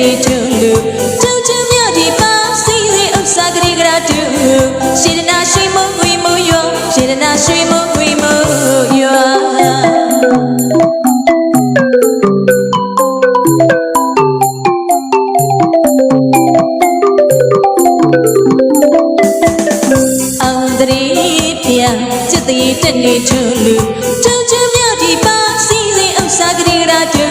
နေထုံလို့ထုံချင်မြဒီပါစီစီဥစ္စာကလေးကရာတူရှေဒနာရှိမဝီမယောရှေဒနာရှိမဝီမယောจิตยีတက်နေထုံလို့ထုံချင်မြဒီပါစီစီဥစ္စာကလေးရာတူ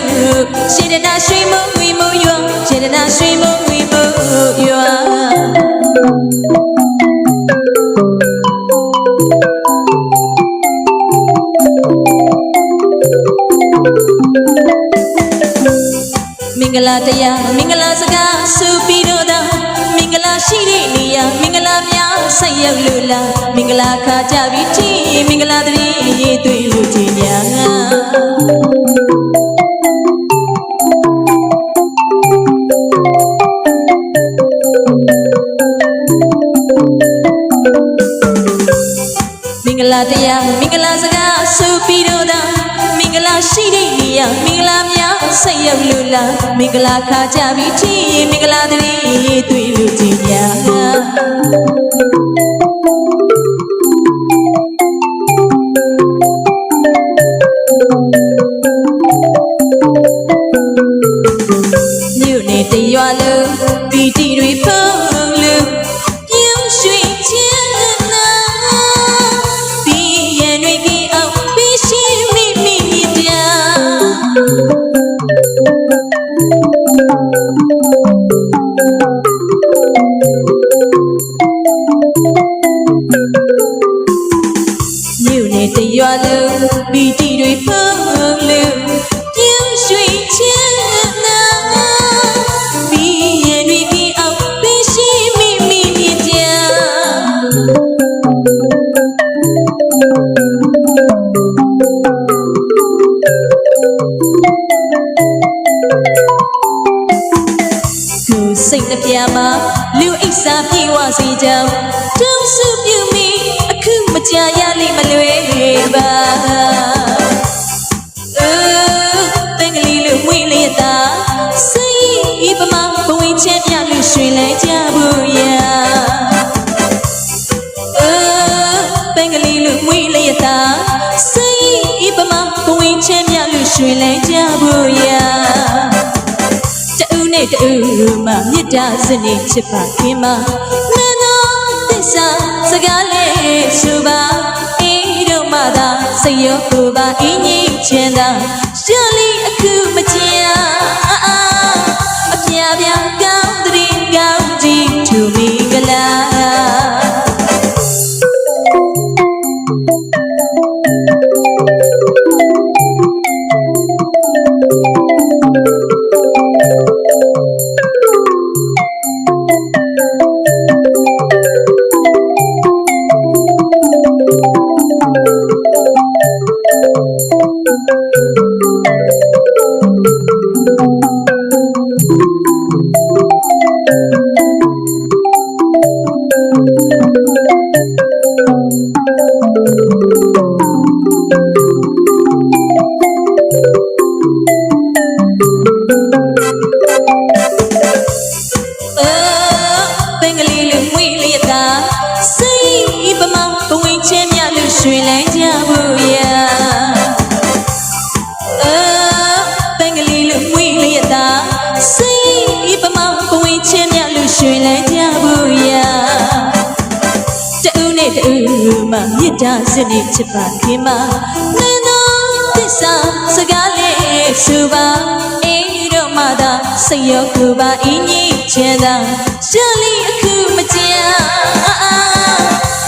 ရှေဒနာရှိမဝီမယောရှေဒနာရှိမဝီမယောမင်္ဂလာတရားမင်္ဂလာစကားဆိုပြီးတော့သာမင်္ဂလာရှိတဲ့နေရာမင်္ဂလာများဆက်ရောက်လို့လားမင်္ဂလာခါကြပြီထင်မင်္ဂလာတည်းရေးသွေးလို့ခြင်းများမင်္ဂလာတရားမင်္ဂလာစကားဆိုပြီးတော့သာမင်္ဂလာရှိတဲ့နေရာမင်္ဂလာများဆက်ရောက်လို့လားမင်္ဂလာခါကြပြီထင်မင်္ဂလာတည်းရေးသွေးလို့ခြင်းများမြို့နေတရွာလုံးပီတီတွေဖုံးလို့ပြုံးရွှေချမ်းသာပြီးရင်တွေကြီးအောင်ပြီးရှိမိမိမြို့နေတရွာလုံးပီတီတွေဖုံးလို့ပြုံးရွှေချမ်းသာပြီးရင်တွေကြီးအောင်ပြီးရှိမိမိစိတ်နှပြမှာလူအိဆာပြေဝစီကြောင်းတုံးစုပြုမိအခုမကြရလိမ့်မလွေပါတန်ကလေးလူမွေးလေးတာစိတ်ပမဘဝင်းချမ်းမြလူရွှင်လဲကြဘူးရာတန်ကလေးလူမွေးလေးတာစိတ်ပမဘဝင်းချမ်းမြလူရွှင်လဲကြဘူးရာနဲ့တူမှမြတ်တာစနေချစ်ပါခင်မနန်းတော်သစ္စာစကားလေးဆိုပါအေးတို့မှသာစိတ်ရောကိုယ်ပါအင်းကြီးချမ်းသာရှောလီအခုမချင်အပြာပြာကောင်းတဲ့ကောင်းကြီးသူမိကလာရွှင်လဲကြဘူးရာတန်ကလေးလူမွေးလေးတာစိတ်ပမောင်းပွင့်ချင်းမြလူရွှင်လဲကြဘူးရာတူနဲ့တူမှမြတ်တာစနေချစ်ပါခင်မနန်းတော်သစ္စာစကားလေးဆိုပါအေးတို့မှသာစိတ်ရောကိုယ်ပါအင်းကြီးချမ်းသာရှောလီအခုမကြ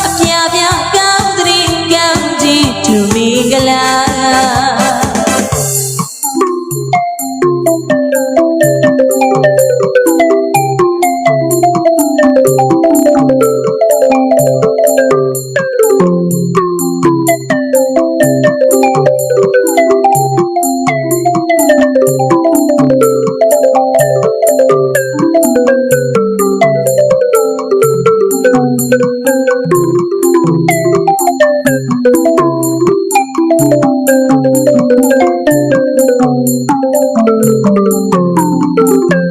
အပြာပြာကောင်းတဲ့ကောင်းကြီးသူမိကလာThank you.